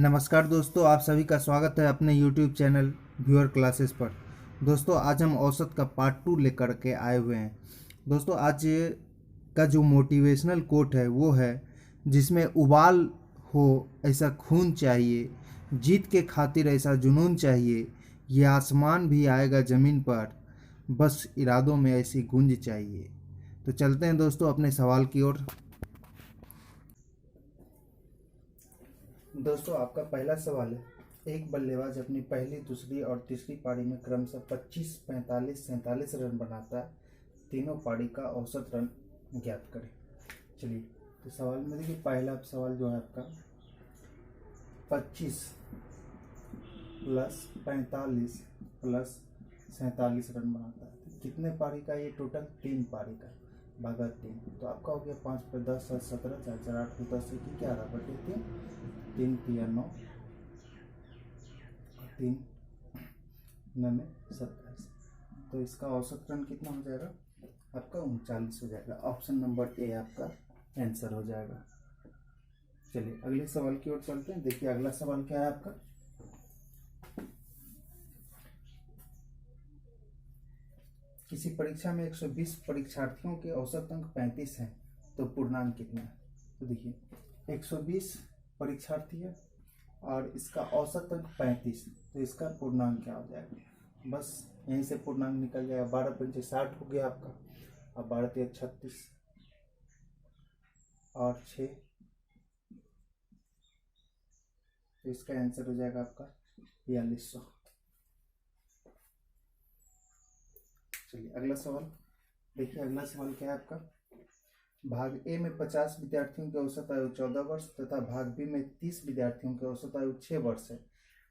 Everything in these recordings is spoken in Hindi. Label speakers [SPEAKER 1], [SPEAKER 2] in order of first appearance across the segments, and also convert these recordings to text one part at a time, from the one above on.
[SPEAKER 1] नमस्कार दोस्तों, आप सभी का स्वागत है अपने YouTube चैनल व्यूअर क्लासेस पर। दोस्तों आज हम औसत का पार्ट 2 लेकर के आए हुए हैं। दोस्तों आज का जो मोटिवेशनल कोट है वो है, जिसमें उबाल हो ऐसा खून चाहिए, जीत के खातिर ऐसा जुनून चाहिए, ये आसमान भी आएगा ज़मीन पर, बस इरादों में ऐसी गूंज चाहिए। तो चलते हैं दोस्तों अपने सवाल की ओर। दोस्तों आपका पहला सवाल है, एक बल्लेबाज अपनी पहली, दूसरी और तीसरी पारी में क्रमशः 25, 45, 47 रन बनाता है। तीनों पारी का औसत रन ज्ञात करें। चलिए तो सवाल में देखिए, पहला सवाल जो है आपका 25 प्लस 45 प्लस 47 रन बनाता है। तो कितने पारी का ये टोटल? 3 पारी का भागा 3, तो आपका हो गया 5 पे 10, 7, 17, 4, 4, 8, 10, 11 बटे 3, 3 तिया 9, 3 9 में 27। तो इसका औसत रन कितना हो जाएगा? आपका 39 हो जाएगा। ऑप्शन नंबर ए आपका आंसर हो जाएगा। चलिए अगले सवाल की ओर चलते हैं। देखिए अगला सवाल क्या है आपका, किसी परीक्षा में 120 परीक्षार्थियों के औसत अंक 35 हैं, तो पूर्णांक कितना है? तो देखिए 120 परीक्षार्थी है और इसका औसत अंक 35, तो इसका पूर्णांक क्या हो जाएगा? बस यहीं से पूर्णांक निकल जाएगा। 12 पंचे 60 हो गया आपका, अब 12 तिया 36 और 6, तो इसका आंसर हो जाएगा आपका 4200। चलिए अगला सवाल देखिए, अगला सवाल क्या है आपका, भाग ए में 50 विद्यार्थियों की औसत आयु 14 वर्ष तथा भाग बी में 30 विद्यार्थियों की औसत आयु 6 वर्ष है।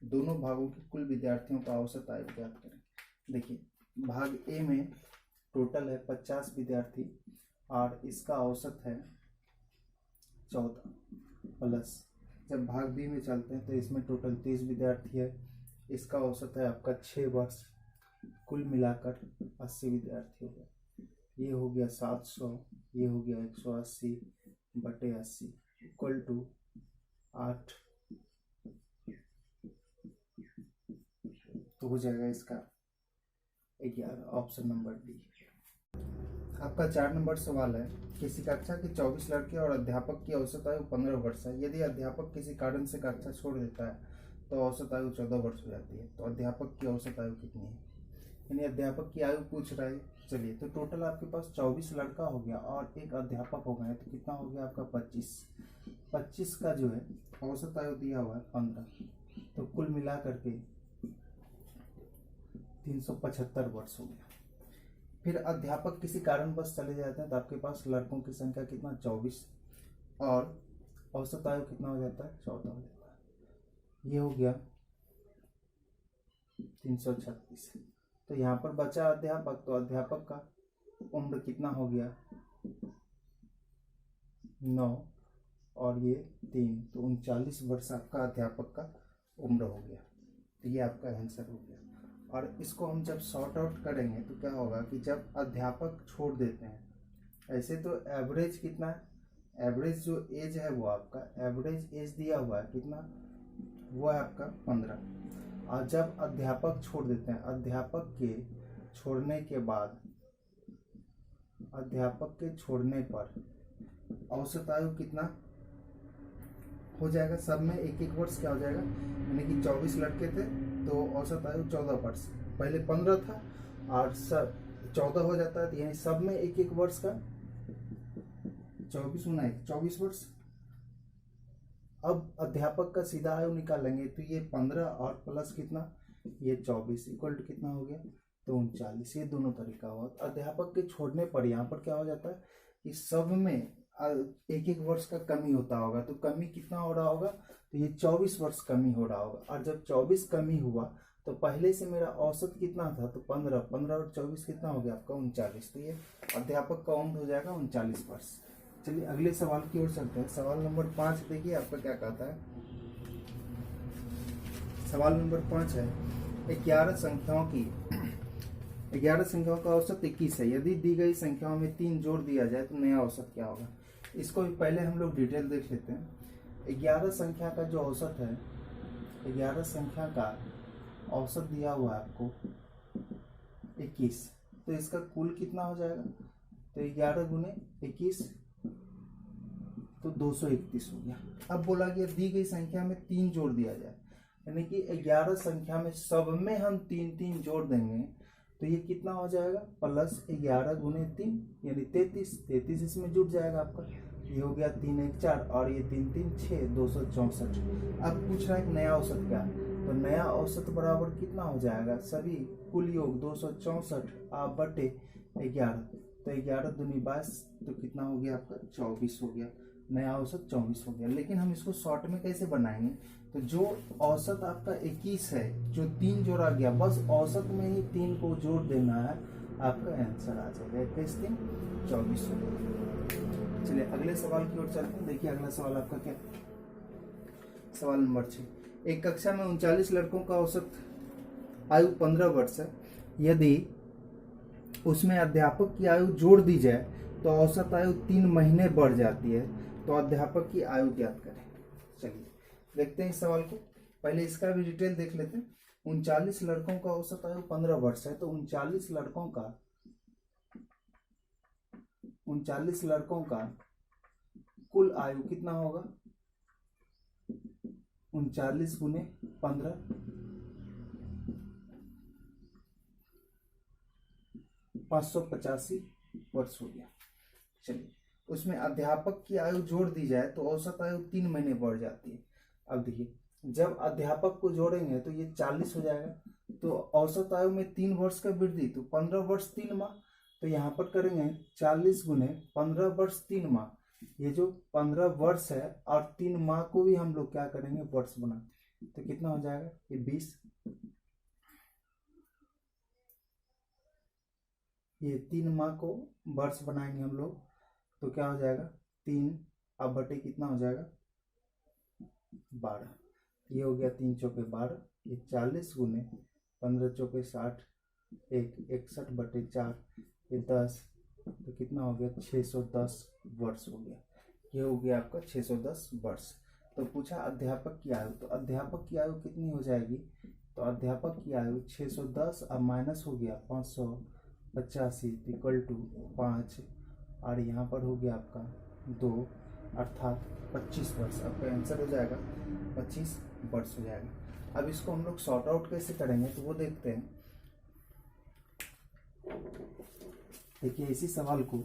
[SPEAKER 1] दोनों भागों की कुल विद्यार्थियों का औसत आयु ज्ञात करें। देखिए भाग ए में टोटल है 50 विद्यार्थी और इसका औसत है 14, प्लस जब भाग बी में चलते हैं तो इसमें टोटल 30 विद्यार्थी है, इसका औसत है आपका 6 वर्ष, कुल मिलाकर 80 विद्यार्थी हो गए। ये हो गया 700, ये हो गया 180 बटे 80 इक्वल टू 8, तो हो जाएगा इसका 11, ऑप्शन नंबर डी। आपका 4 नंबर सवाल है, किसी कक्षा के 24 लड़के और अध्यापक की औसत आयु 15 वर्ष है। यदि अध्यापक किसी कारण से कक्षा छोड़ देता है तो औसत आयु 14 वर्ष हो जाती है। तो अध्यापक की औसत आयु कितनी है? यानी अध्यापक की आयु पूछ रहा है। चलिए तो टोटल आपके पास 24 लड़का हो गया और एक अध्यापक हो गया, तो कितना हो गया आपका 25 का जो है औसत आयु दिया हुआ है 15, तो कुल मिला करके 375 वर्ष हो गया। फिर अध्यापक किसी कारणवश चले जाते हैं तो आपके पास लड़कों की संख्या कितना? 24 और औसत आयु कितना हो जाता है? 14 हो जाता है। ये हो गया 336। तो यहाँ पर बचा अध्यापक, तो अध्यापक का उम्र कितना हो गया? 9 और ये 3, तो 39 वर्ष आपका अध्यापक का उम्र हो गया। तो ये आपका आंसर हो गया। और इसको हम जब सॉर्ट आउट करेंगे तो क्या होगा कि जब अध्यापक छोड़ देते हैं, ऐसे तो एवरेज कितना है? एवरेज जो एज है वो आपका एवरेज एज दिया हुआ है कितना? वो है आपका 15। और जब अध्यापक छोड़ देते हैं, अध्यापक के छोड़ने के बाद, अध्यापक के छोड़ने पर औसत आयु कितना हो जाएगा? सब में एक एक वर्ष क्या हो जाएगा? यानी कि 24 लड़के थे तो औसत आयु 14 वर्ष, पहले 15 था और सब 14 हो जाता है, तो यानी सब में एक एक वर्ष का 24 वर्ष। अब अध्यापक का सीधा आयु निकालेंगे तो ये 15 और प्लस कितना? ये 24 इक्वल टू कितना हो गया? तो 39। ये दोनों तरीका हुआ। अध्यापक के छोड़ने पर यहाँ पर क्या हो जाता है कि सब में एक एक वर्ष का कमी होता होगा, तो कमी कितना हो रहा होगा? तो ये 24 वर्ष कमी हो रहा होगा। और जब 24 कमी हुआ तो पहले से मेरा औसत कितना था? तो 15 और 24 कितना हो गया आपका? 39। तो ये अध्यापक का उम्र हो जाएगा 39 वर्ष। चलिए अगले सवाल की ओर चलते हैं। सवाल नंबर 5 देखिए आपका क्या कहता है। सवाल नंबर 5 है, 11 संख्याओं का औसत 21 है। यदि दी गई संख्याओं में 3 जोड़ दिया जाए तो नया औसत क्या होगा? इसको भी पहले हम लोग डिटेल देख लेते हैं। 11 संख्या का जो औसत है 11 संख्या का औसत दिया हुआ है आपको 21, तो इसका कुल कितना हो जाएगा? तो 11 गुने 21 तो 231 हो गया। अब बोला गया दी गई संख्या में 3 जोड़ दिया जाए, यानी कि 11 संख्या में सब में हम 3 3 जोड़ देंगे तो ये कितना हो जाएगा? प्लस 11 गुने 3 यानी 33 इसमें जुड़ जाएगा आपका। ये हो गया 3 1 4 और ये 3 3 6 264। अब पूछ रहा है कि नया औसत क्या है, तो नया औसत बराबर कितना हो जाएगा? सभी कुल योग 264 आप बटे 11, तो 11 दूनी 22 तो कितना हो गया आपका? 24 हो गया। नया औसत 24 हो गया। लेकिन हम इसको शॉर्ट में कैसे बनाएंगे? तो जो औसत आपका 21 है, जो 3 जोड़ा गया, बस औसत में ही 3 को जोड़ देना है, आपका आंसर आ जाएगा। 21 3 24 हो गया। चलिए अगले सवाल की ओर चलते हैं। देखिए अगला सवाल आपका क्या? सवाल नंबर 6। एक कक्षा में 39 लड़कों का औसत आयु 15 वर्ष है। यदि उसमें अध्यापक की आयु जोड़ दी जाए तो औसत आयु 3 महीने बढ़ जाती है, तो अध्यापक की आयु ज्ञात करें। चलिए देखते हैं इस सवाल को। पहले इसका भी डिटेल देख लेते हैं। 39 लड़कों का औसत आयु 15 वर्ष है, तो 39 लड़कों का कुल आयु कितना होगा? 39 गुने 15 585 वर्ष हो गया। चलिए उसमें अध्यापक की आयु जोड़ दी जाए तो औसत आयु 3 महीने बढ़ जाती है। अब देखिए जब अध्यापक को जोड़ेंगे तो ये 40 हो जाएगा, तो औसत आयु में 3 वर्ष का वृद्धि, तो 15 वर्ष 3 माह, तो यहाँ पर करेंगे 40 गुने 15 वर्ष 3 माह। ये जो 15 वर्ष है और 3 माह को भी हम लोग क्या करेंगे? वर्ष बना, तो कितना हो जाएगा? ये 20, ये 3 माह को वर्ष बनाएंगे हम लोग, तो क्या हो जाएगा? 3 अब बटे कितना हो जाएगा? 12। ये हो गया 3 चौके 12, ये 40 गुने 15 चौके 60, 61 बटे 4, ये 10, तो कितना हो गया? 610 वर्ष हो गया। ये हो गया आपका 610 वर्ष। तो पूछा अध्यापक की आयु, तो अध्यापक की आयु कितनी हो जाएगी? तो अध्यापक की आयु 610 अब माइनस हो गया 585 इक्वल टू 5 और यहाँ पर हो गया आपका 2 अर्थात 25 वर्ष। आपका आंसर हो जाएगा 25 वर्ष हो जाएगा। अब इसको हम लोग सॉर्ट आउट कैसे करेंगे तो वो देखते हैं। देखिए इसी सवाल को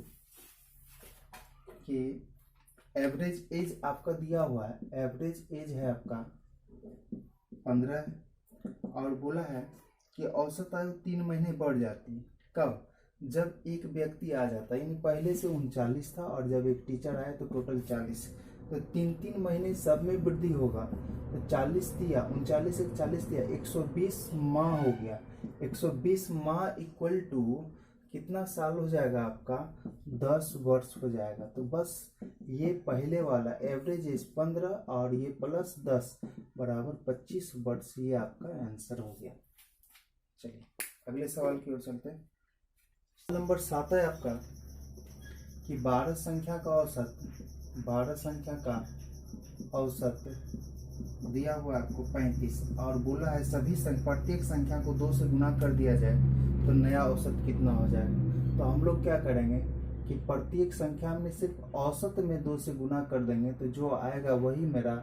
[SPEAKER 1] कि एवरेज एज आपका दिया हुआ है, एवरेज एज है आपका 15 है और बोला है कि औसत आयु 3 महीने बढ़ जाती है। कब? जब एक व्यक्ति आ जाता है, यानी पहले से 39 था और जब एक टीचर आया तो टोटल 40, तो 3 महीने सब में वृद्धि होगा। तो 40 दिया 39 एक 40 दिया 120 माह हो गया। 120 माह इक्वल टू कितना साल हो जाएगा आपका? 10 वर्ष हो जाएगा। तो बस ये पहले वाला एवरेज एज 15 और ये प्लस 10 बराबर 25 वर्ष, ये आपका आंसर हो गया। चलिए अगले सवाल की ओर चलते हैं। नंबर 7 है आपका कि 12 संख्या का औसत दिया हुआ आपको 35 और बोला है सभी प्रत्येक संख्या को 2 से गुना कर दिया जाए तो नया औसत कितना हो जाएगा। तो हम लोग क्या करेंगे कि प्रत्येक संख्या में सिर्फ औसत में 2 से गुना कर देंगे, तो जो आएगा वही मेरा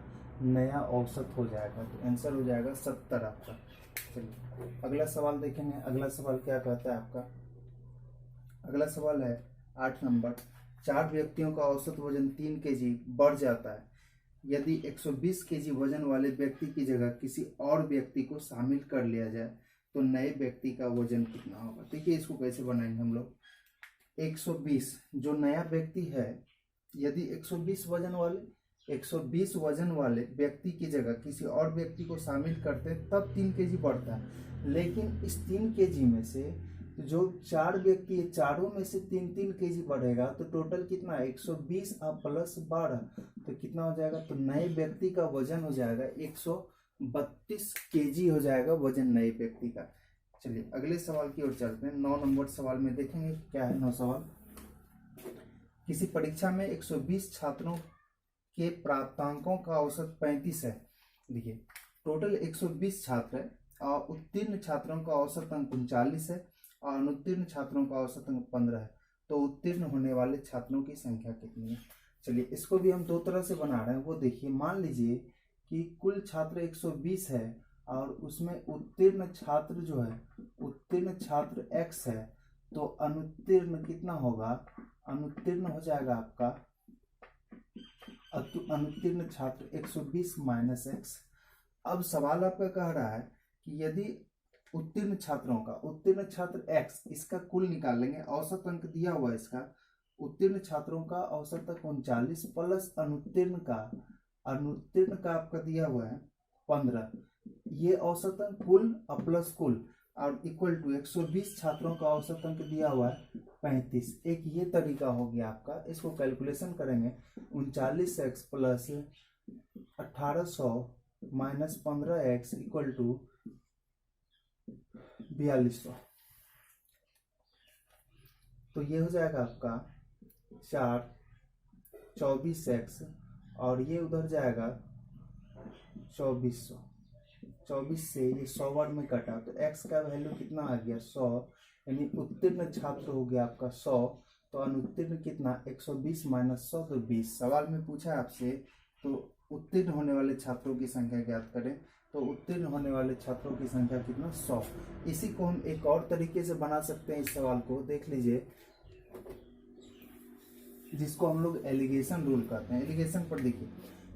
[SPEAKER 1] नया औसत हो जाएगा। तो आंसर हो जाएगा 70 आपका। चलिए अगला सवाल देखेंगे। अगला सवाल क्या कहता है आपका? अगला सवाल है 8 नंबर। 4 व्यक्तियों का औसत वजन 3 kg बढ़ जाता है। यदि 120 kg वजन वाले व्यक्ति की जगह किसी और व्यक्ति को शामिल कर लिया जाए तो नए व्यक्ति का वजन कितना होगा। देखिए इसको कैसे बनाएंगे हम लोग। 120 जो नया व्यक्ति है, यदि 120 वजन वाले व्यक्ति की जगह किसी और व्यक्ति को शामिल करते हैं तब 3 kg बढ़ता है। लेकिन इस 3 kg में से जो 4 व्यक्ति है, चारों में से 3 kg बढ़ेगा, तो टोटल कितना है? 120 प्लस 12 तो कितना हो जाएगा? तो नए व्यक्ति का वजन हो जाएगा 132 kg हो जाएगा वजन नए व्यक्ति का। चलिए अगले सवाल की ओर चलते हैं। 9 नंबर सवाल में देखेंगे क्या है। 9 सवाल। किसी परीक्षा में 120 छात्रों के प्राप्तांकों का औसत 35 है। देखिए टोटल 120 छात्र है और उत्तीर्ण छात्रों का औसत अंक 39 है और अनुत्तीर्ण छात्रों का औसत अंक 15 है। तो उत्तीर्ण होने वाले छात्रों की संख्या कितनी है? चलिए इसको भी हम दो तरह से बना रहे हैं, वो देखिए। मान लीजिए कि कुल छात्र 120 है और उसमें उत्तीर्ण छात्र जो है, उत्तीर्ण छात्र x है, तो अनुत्तीर्ण कितना होगा? अनुत्तीर्ण हो जाएगा आपका, अनुत्तीर्ण छात्र 120 माइनस x। अब सवाल आपका कह रहा है कि यदि उत्तीर्ण छात्रों का, उत्तीर्ण छात्र x, इसका कुल निकाल लेंगे, औसत अंक दिया हुआ है इसका, उत्तीर्ण छात्रों का औसत अंक 39 प्लस अनुत्तीर्ण का आपका दिया हुआ है 15, ये औसत अंक कुल प्लस कुल और इक्वल टू 120 छात्रों का औसत अंक दिया हुआ है 35। एक ये तरीका हो गया आपका, इसको कैलकुलेशन करेंगे 39x plus 1800 minus 15x equal to 4200। तो ये हो जाएगा आपका 24x और ये उधर जाएगा 2400। 24 से ये 100 वर्ड में कटा तो x का वैल्यू कितना आ गया? 100, यानी उत्तीर्ण छात्र हो गया आपका 100। तो अनुत्तीर्ण कितना? 120 माइनस 100 तो 20। सवाल में पूछा आपसे तो उत्तीर्ण होने वाले छात्रों की संख्या ज्ञात करें, तो उत्तीर्ण होने वाले छात्रों की संख्या कितना? 100। इसी को हम एक और तरीके से बना सकते हैं, इस सवाल को देख लीजिए, जिसको हम लोग एलिगेशन रूल कहते हैं। एलिगेशन पर देखिए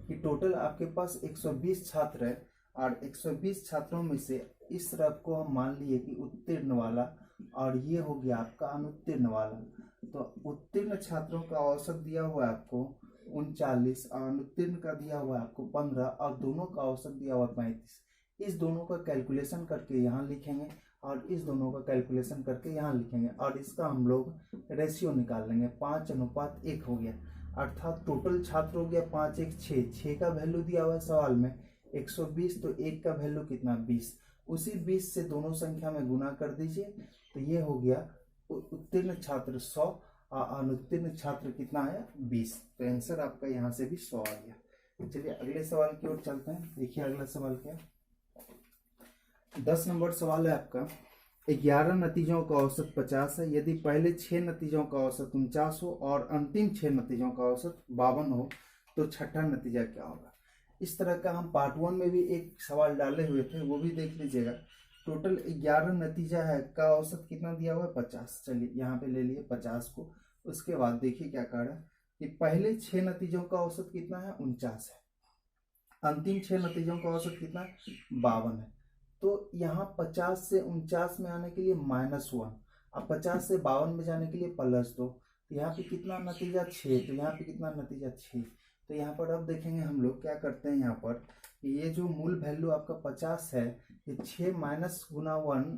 [SPEAKER 1] कि टोटल आपके पास 120 छात्र है और 120 छात्रों में से इस तरफ को हम मान लिए कि उत्तीर्ण वाला और ये हो गया आपका अनुत्तीर्ण वाला। तो उत्तीर्ण छात्रों का औसत दिया हुआ है आपको 39 और अनुत्तीर्ण का दिया हुआ है आपको 15 और दोनों का औसत दिया हुआ 35। इस दोनों का कैलकुलेशन करके यहाँ लिखेंगे और इस दोनों का कैलकुलेशन करके यहाँ लिखेंगे और इसका हम लोग रेशियो निकाल लेंगे। 5:1 हो गया, अर्थात टोटल छात्र हो गया 5 1 6। 6 का वैल्यू दिया हुआ है सवाल में 120, तो 1 का वैल्यू कितना? 20। उसी 20 से दोनों संख्या में गुना कर दीजिए, तो ये हो गया उत्तीर्ण छात्र 100 और अनुत्तीर्ण छात्र कितना है? 20। तो आंसर आपका यहाँ से भी 100 आ गया। चलिए अगले सवाल की ओर चलते हैं। देखिए अगला सवाल क्या है। 10 नंबर सवाल है आपका। 11 नतीजों का औसत 50 है। यदि पहले 6 नतीजों का औसत 49 हो और अंतिम 6 नतीजों का औसत 52 हो तो छठा नतीजा क्या होगा? इस तरह का हम पार्ट 1 में भी एक सवाल डाले हुए थे, वो भी देख लीजिएगा। टोटल 11 नतीजा है का औसत कितना दिया हुआ है? 50। चलिए यहाँ पे ले लिए 50 को। उसके बाद देखिए क्या कह रहा है कि पहले 6 नतीजों का औसत कितना है? 49 है। अंतिम 6 नतीजों का औसत कितना है? 52 है। तो यहाँ 50 से 49 में आने के लिए -1, अब 50 से 52 में जाने के लिए +2। तो यहाँ पे कितना नतीजा? 6। तो यहाँ पे कितना नतीजा? 6। तो यहाँ पर अब देखेंगे हम लोग क्या करते हैं, यहाँ पर कि ये जो मूल वैल्यू आपका 50 है, ये 6 माइनस गुना 1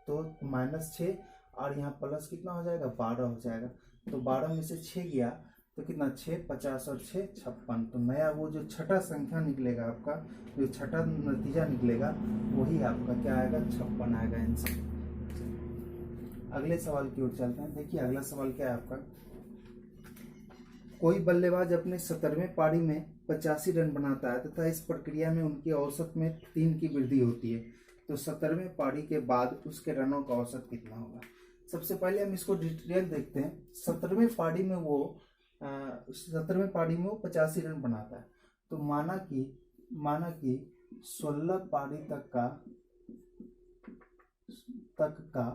[SPEAKER 1] तो -6 और यहाँ प्लस कितना हो जाएगा? 12 हो जाएगा। तो 12 में से 6 गया तो कितना? 6 50 और 6 56। तो नया वो जो छठा संख्या निकलेगा आपका, जो छठा नतीजा निकलेगा वही आपका क्या आएगा? 56 आएगा आंसर। अगले सवाल की ओर चलते हैं। देखिए अगला सवाल क्या है आपका। कोई बल्लेबाज अपने 17वें पारी में 85 रन बनाता है तथा इस प्रक्रिया में उनकी औसत में 3 की वृद्धि होती है, तो 17वें पारी के बाद उसके रनों का औसत कितना होगा? सबसे पहले हम इसको डिटेल देखते हैं। 17वें पारी में वो 85 रन बनाता है, तो माना कि 16 पारी तक का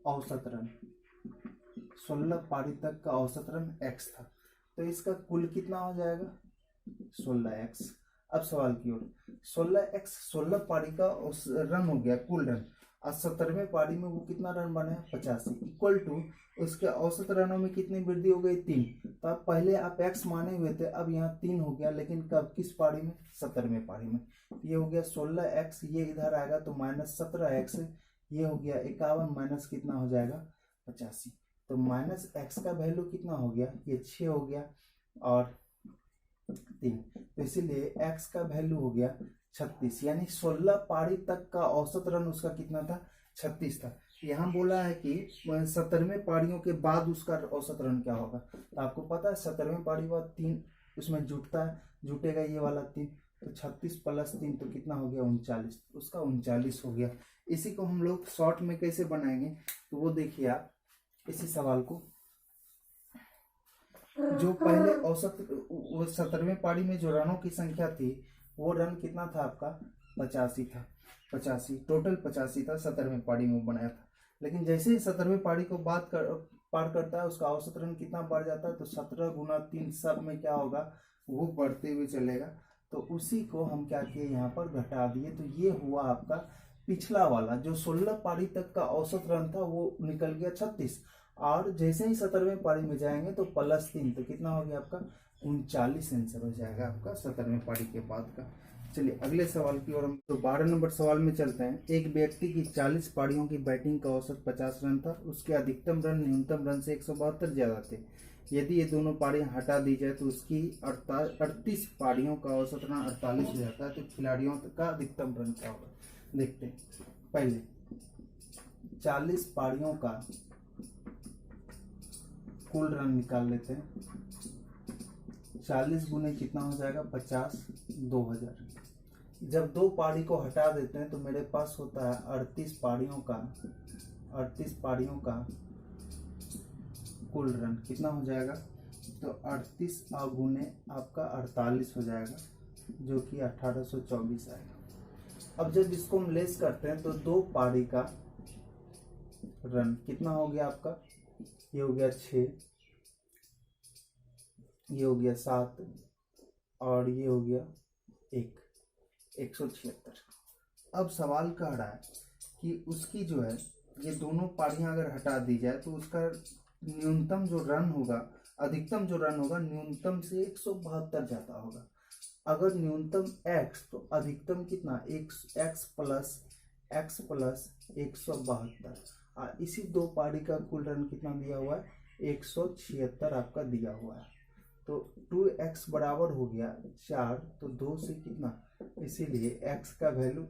[SPEAKER 1] औसत रन, 16 पारी तक का औसत रन x था, तो इसका कुल कितना हो जाएगा? 16x। अब सवाल की ओर, 16x 16 पारी का रन हो गया कुल रन, और 17वें पारी में वो कितना रन बने? 85 इक्वल टू उसके औसत रनों में कितनी वृद्धि हो गई? 3। तो अब पहले आप x माने हुए थे, अब यहाँ 3 हो गया, लेकिन कब? किस पारी में? 17वें पारी में। ये हो गया 16x, ये इधर आएगा तो -17x, ये हो गया 51 माइनस कितना हो जाएगा? 85। तो -x का वैल्यू कितना हो गया? ये 6 हो गया और 3, तो इसीलिए x का वैल्यू हो गया 36। यानी 16 पारी तक का औसत रन उसका कितना था? 36 था। यहाँ बोला है कि 17वें पारियों के बाद उसका औसत रन क्या होगा। तो आपको पता है 17वें पारी बाद 3 उसमें जुटेगा, ये वाला 3, तो 36 प्लस 3 तो कितना हो गया 39, उसका 39 हो गया। इसी को हम लोग शॉर्ट में कैसे बनाएंगे, तो वो देखिए आप इसी सवाल को, जो पहले औसत वो 17वें पारी में जो रनों की संख्या थी वो रन कितना था आपका 85 था, 85 टोटल 85 था 17वें पारी में बनाया था। लेकिन जैसे ही 17वें पारी को पार करता है उसका औसत रन कितना बढ़ जाता है, तो 17 गुना 3 सब में क्या होगा वो बढ़ते हुए चलेगा। तो उसी को हम क्या किए यहाँ पर घटा दिए, तो ये हुआ आपका पिछला वाला जो 16 पारी तक का औसत रन था वो निकल गया 36, और जैसे ही 17वें पारी में जाएंगे तो प्लस 3 तो कितना हो गया आपका 39 आंसर हो जाएगा आपका 17वें पारी के बाद का। चलिए अगले सवाल की ओर हम तो 12 नंबर सवाल में चलते हैं। एक व्यक्ति की 40 पारियों की बैटिंग का औसत 50 रन था, उसके अधिकतम रन न्यूनतम रन से 172 ज्यादा थे। यदि ये दोनों पारियां हटा दी जाए तो उसकी 38 पारियों का औसत रन 48 हो जाता है। तो खिलाड़ियों का अधिकतम रन क्या होगा, देखते हैं। पहले 40 पारियों का कुल रन निकाल लेते हैं। 40 गुने कितना हो जाएगा 50, 2000। जब 2 पारी को हटा देते हैं तो मेरे पास होता है 38 पारियों का कुल रन कितना हो जाएगा, तो 38 गुने आपका 48 हो जाएगा, जो कि 1824 आएगा। अब जब इसको हम लेस करते हैं तो 2 पारी का रन कितना हो गया आपका, ये हो गया 6, ये हो गया 7 और ये हो गया 176। अब सवाल कह रहा है कि उसकी जो है ये दोनों पारियां अगर हटा दी जाए तो उसका न्यूनतम जो रन होगा, अधिकतम जो रन होगा न्यूनतम से 172 ज्यादा होगा। अगर न्यूनतम x तो अधिकतम कितना x प्लस 172। इसी 2 पारी का कुल रन कितना दिया हुआ है 176 आपका दिया हुआ है। तो 2x बराबर हो गया 4, तो 2 से कितना, इसीलिए x का वैल्यू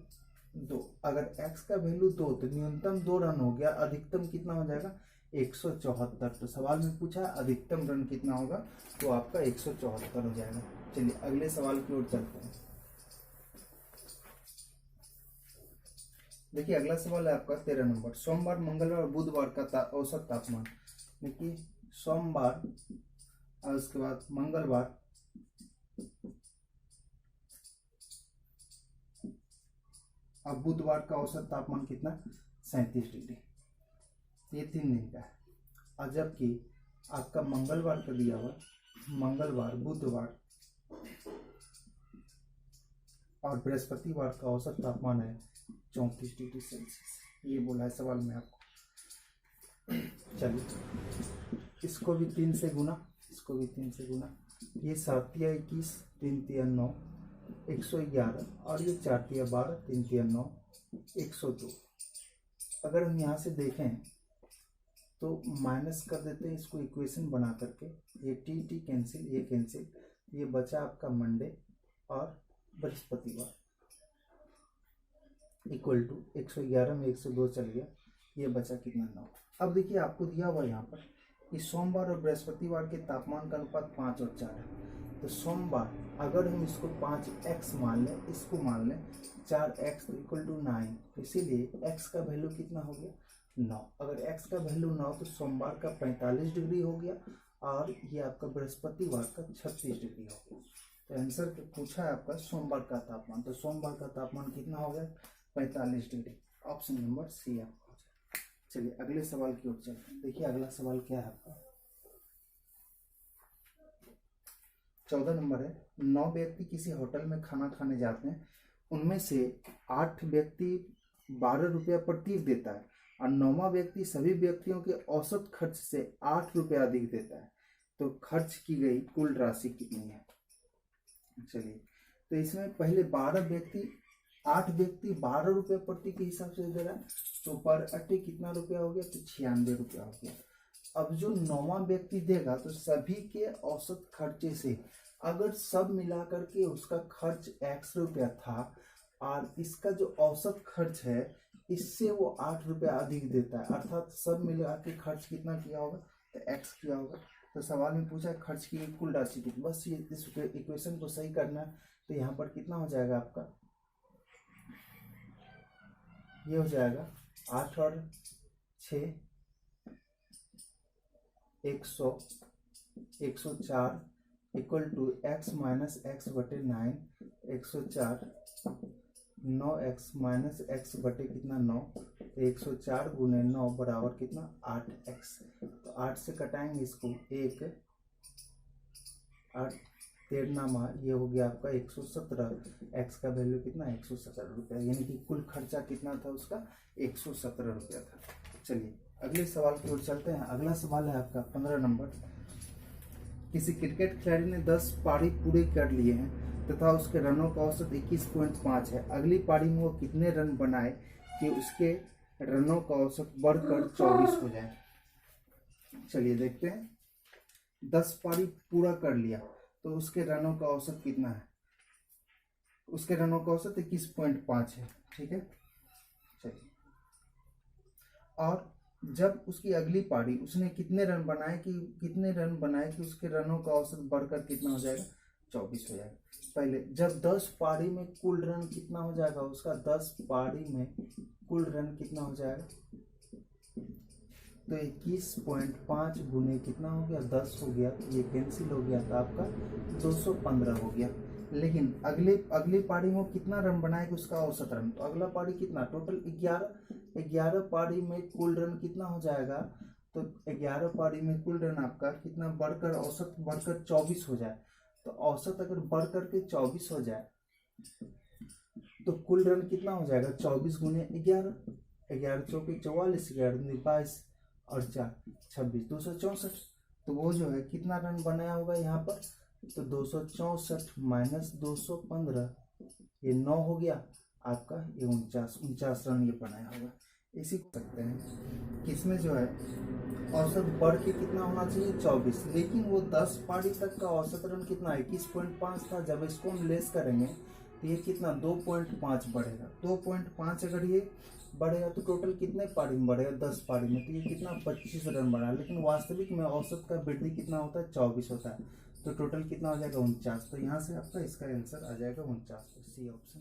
[SPEAKER 1] 2। अगर x का वैल्यू 2 तो न्यूनतम 2 रन हो गया, अधिकतम कितना हो जाएगा 174। तो सवाल में पूछा अधिकतम रन कितना होगा, तो आपका 174 हो जाएगा। चलिए अगले सवाल की ओर चलते हैं। देखिए अगला सवाल है आपका 13 नंबर। सोमवार, मंगलवार और बुधवार का औसत तापमान। देखिए सोमवार और उसके बाद मंगलवार और बुधवार का औसत तापमान कितना 37 डिग्री, ये 3 दिन का है। और जबकि आपका मंगलवार का दिया हुआ, मंगलवार, बुधवार और बृहस्पतिवार का औसत तापमान है 34 डिग्री सेल्सियस, ये बोला है सवाल में आपको। चलिए इसको भी 3 से गुना, इसको भी 3 से गुना, ये 7 या 21, 3 तिया 9, 111 और ये 4 तिया 12, 3 तिया 9, 102। अगर हम यहाँ से देखें तो माइनस कर देते हैं इसको इक्वेशन बना करके, ये टी कैंसिल, ये कैंसिल, ये बचा आपका मंडे और बृहस्पतिवार इक्वल टू 111 में 102 चल गया, ये बचा कितना 9। अब देखिए आपको दिया हुआ यहाँ पर कि सोमवार और बृहस्पतिवार के तापमान का अनुपात 5 और 4 है। तो सोमवार अगर हम इसको 5x मान लें, इसको मान लें 4x तो इक्वल टू 9, इसीलिए x का वैल्यू कितना हो गया 9। अगर x का वैल्यू 9 तो सोमवार का 45 डिग्री हो गया और ये आपका बृहस्पतिवार का 36 डिग्री हो गया। तो आंसर पूछा है आपका सोमवार का तापमान, तो सोमवार का तापमान कितना हो गया 45 डिग्री, ऑप्शन नंबर सी आपका हो जाए। चलिए अगले सवाल की ओर चलते हैं। देखिए अगला सवाल क्या है आपका 14 नंबर है। 9 व्यक्ति किसी होटल में खाना खाने जाते हैं, उनमें से 8 व्यक्ति 12 रुपया प्रत्येक देता है और 9वां व्यक्ति सभी व्यक्तियों के औसत खर्च से 8 रुपया अधिक देता है। तो खर्च की गई कुल राशि कितनी है। चलिए तो इसमें पहले 8 व्यक्ति 12 रुपये प्रति के हिसाब से दे रहा है, तो पर अट्टे कितना रुपया हो गया, तो 96 रुपया हो गया। अब जो 9वां व्यक्ति देगा तो सभी के औसत खर्चे से अगर सब मिलाकर के उसका खर्च x रुपया था और इसका जो औसत खर्च है इससे वो 8 रुपया अधिक देता है, अर्थात सब मिला के खर्च कितना किया होगा, तो x किया होगा। तो सवाल में पूछा खर्च की कुल राशि कितनी, बस ये इस इक्वेशन को सही करना है तो यहाँ पर कितना हो जाएगा आपका, ये हो जाएगा 8 और 6 104 equal to x minus x बटे 9, 104 9x माइनस एक्स बटे कितना 9, तो 104 गुने 9 बराबर कितना 8x। तो 8 से कटाएंगे इसको, 1 8 13 ये हो गया आपका 117। x का वैल्यू कितना 117 रुपया, यानी कि कुल खर्चा कितना था उसका 117 रुपया था। चलिए अगले सवाल की ओर चलते हैं। अगला सवाल है आपका 15 नंबर। किसी क्रिकेट खिलाड़ी ने 10 पारी पूरे कर लिए हैं तथा उसके रनों का औसत 21.5 है। अगली पारी में वो कितने रन बनाए कि उसके रनों का औसत बढ़कर 24 हो जाए। चलिए देखते हैं। 10 पारी पूरा कर लिया तो उसके रनों का औसत कितना है, उसके रनों का औसत 21.5 है, ठीक है। चलिए, और जब उसकी अगली पारी उसने कितने रन बनाए कि उसके रनों का औसत बढ़कर कितना हो जाएगा 24 हो जाएगा। पहले जब 10 पारी में कुल रन कितना हो जाएगा उसका, 10 पारी में कुल रन कितना हो जाएगा, तो 21.5 गुने कितना हो गया 10 हो गया, ये कैंसिल हो गया, तो आपका 215 हो गया। लेकिन अगली पारी में कितना रन बनाएगा उसका औसत रन, तो अगला पारी कितना टोटल 11 पारी में कुल रन कितना हो जाएगा, तो 11 पारी में कुल रन आपका कितना बढ़कर औसत बढ़कर 24 हो जाए। तो औसत अगर बढ़ करके 24 हो जाए तो कुल रन कितना हो जाएगा 24 गुने 11, 11 चौके 44, 11 दूनी 22 और 4 26, 264। तो वो जो है कितना रन बनाया होगा यहाँ पर, तो 264 माइनस 215 ये 9 हो गया आपका, ये 49 रन ये बनाया होगा। इसी को सकते हैं किसमें जो है औसत बढ़ के कितना होना चाहिए 24, लेकिन वो 10 पारी तक का औसत रन कितना 21.5 था। जब इसको हम लेस करेंगे तो ये कितना 2.5 बढ़ेगा। 2.5 अगर ये बढ़ेगा तो टोटल कितने पारी में बढ़ेगा 10 पारी में, तो ये कितना 25 रन बढ़ा। लेकिन वास्तविक में औसत का वृद्धि कितना होता है 24 होता है, तो टोटल कितना हो जाएगा 49। तो यहाँ से आपका इसका आंसर आ जाएगा 49, सी ऑप्शन।